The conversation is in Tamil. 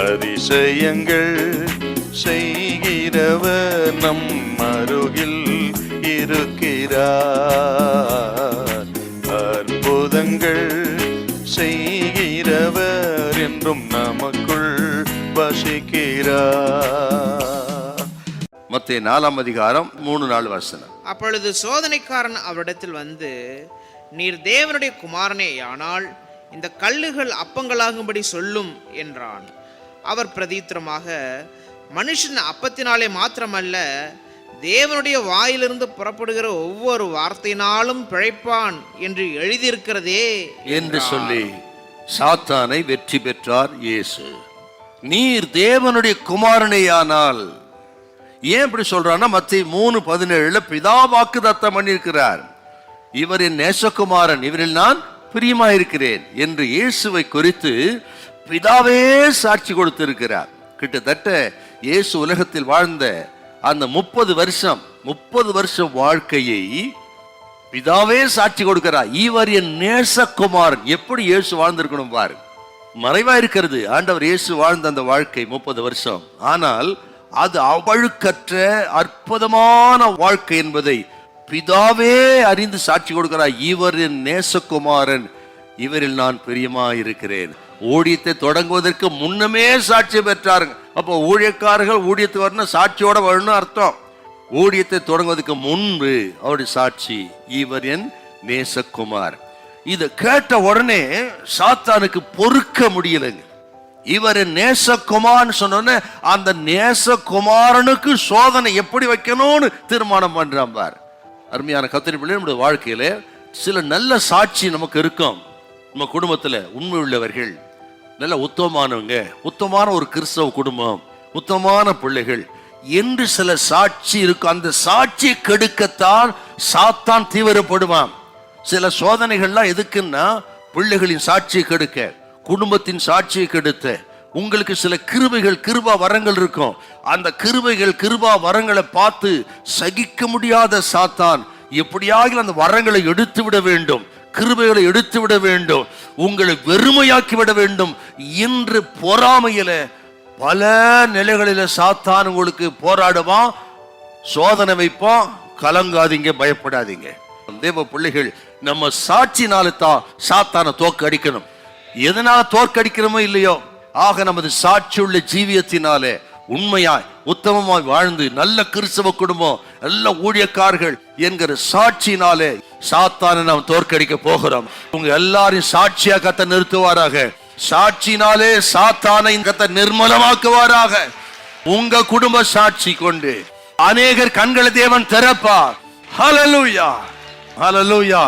அதிசயங்கள் செய்கிறவர் நம் அருகில் இருக்கிறார். அற்புதங்கள் செய்கிறவர் என்றும் நமக்குள் வசிக்கிறார். மத்தேயு 4:3-4 அப்பொழுது சோதனைக்காரன் அவரிடத்தில் வந்து, நீர் தேவனுடைய குமாரனேயானால் இந்த கல்லுகள் அப்பங்களாகும்படி சொல்லும் என்றான். அவர் பிரதித்திரமாக, மனுஷன் அப்பத்தினாலே மாத்திரமல்ல, தேவனுடைய வாயிலிருந்து புறப்படுகிற ஒவ்வொரு வார்த்தையினாலும் பிழைப்பான் என்று எழுதியிருக்கிறதே என்று சொல்லி சாத்தானை வெற்றி பெற்றார் இயேசு. நீர் தேவனுடைய குமாரனேயானால், ஏன் இப்படி சொல்றான்னா, மத்தேயு 3:17 பிதா வாக்குத்தத்தம் பண்ணியிருக்கிறார். இவர் என் நேசகுமாரன், இவரில் நான் பிரியமாயிருக்கிறேன் என்று இயேசுவை குறித்து பிதாவே சாட்சி கொடுத்திருக்கிறார். கிட்டத்தட்ட இயேசு உலகத்தில் வாழ்ந்த அந்த 30 வருஷம் வாழ்க்கையை பிதாவே சாட்சி கொடுக்கிறார். இவர் என் நேசகுமாரன். எப்படி இயேசு வாழ்ந்திருக்கணும் பாரு. மறைவா இருக்கிறது ஆண்டவர் இயேசு வாழ்ந்த அந்த வாழ்க்கை 30 வருஷம். ஆனால் அது அவழுக்கற்ற அற்புதமான வாழ்க்கை என்பதை பிதாவே அறிந்து சாட்சி கொடுக்கிறார். இவர் என் நேசகுமாரன், இவரில் நான் பிரியமாயிருக்கிறேன். ஊழியத்தை தொடங்குவதற்கு முன்னமே சாட்சி பெற்றாருங்க. அப்போ ஊழியக்காரர்கள் ஊழியத்துக்கு வரணும், சாட்சியோட வரணும் அர்த்தம். ஊழியத்தை தொடங்குவதற்கு முன்பு அவருடைய சாட்சி, இவர் என் நேசகுமார். இதை கேட்ட உடனே சாத்தானுக்கு பொறுக்க முடியலைங்க. இவர் நேசகுமார்னு சொன்ன அந்த நேசகுமாரனுக்கு சோதனை எப்படி வைக்கணும்னு தீர்மானம் பண்றான் பார். அருமையான கர்த்தரின் பிள்ளைகளே, நம்முடைய வாழ்க்கையில சில நல்ல சாட்சி நமக்கு இருக்கும். நம்ம குடும்பத்துல உண்மை உள்ளவர்கள், நல்ல உத்தமமானவங்க, உத்தமமான ஒரு கிறிஸ்தவ குடும்பம், உத்தமமான பிள்ளைகள் என்று சில சாட்சி இருக்கும். அந்த சாட்சியை கெடுக்கத்தான் சாத்தான் தீவிரப்படுவான். சில சோதனைகள்லாம் எதுக்குன்னா பிள்ளைகளின் சாட்சியை கெடுக்க, குடும்பத்தின் சாட்சியை கெடுத்த. உங்களுக்கு சில கிருபா வரங்கள் இருக்கும். அந்த கிருபா வரங்களை பார்த்து சகிக்க முடியாத சாத்தான் எப்படியாக அந்த வரங்களை எடுத்து விட வேண்டும், கிருபைகளை எடுத்து விட வேண்டும், உங்களை வெறுமையாக்கி விட வேண்டும் என்று பொறாமையில பல நிலைகளில சாத்தான் உங்களுக்கு போராடுவான், சோதனை வைப்பான். கலங்காதீங்க, பயப்படாதீங்க. தேவ பிள்ளைகள், நம்ம சாட்சினால தான் சாத்தானை தோக்க அடிக்கணும். எதனால தோற்கடிக்கிறோமோ இல்லையோ, ஆக நமது சாட்சியுள்ள ஜீவியத்தினாலே உண்மையாய் உத்தமமாய் வாழ்ந்து நல்ல கிறிஸ்தவ குடும்பம், நல்ல ஊழியக்காரர்கள் என்கிற சாட்சியினாலே சாத்தானை நாம் தோற்கடிக்க போகிறோம். உங்க எல்லாரையும் சாட்சியா கத்த நிறுத்துவாராக. சாட்சினாலே சாத்தானை கத்த நிர்மலமாக்குவாராக. உங்க குடும்ப சாட்சி கொண்டு அநேகர் கண்களை தேவன் திறப்பார். ஹல்லேலூயா, ஹல்லேலூயா.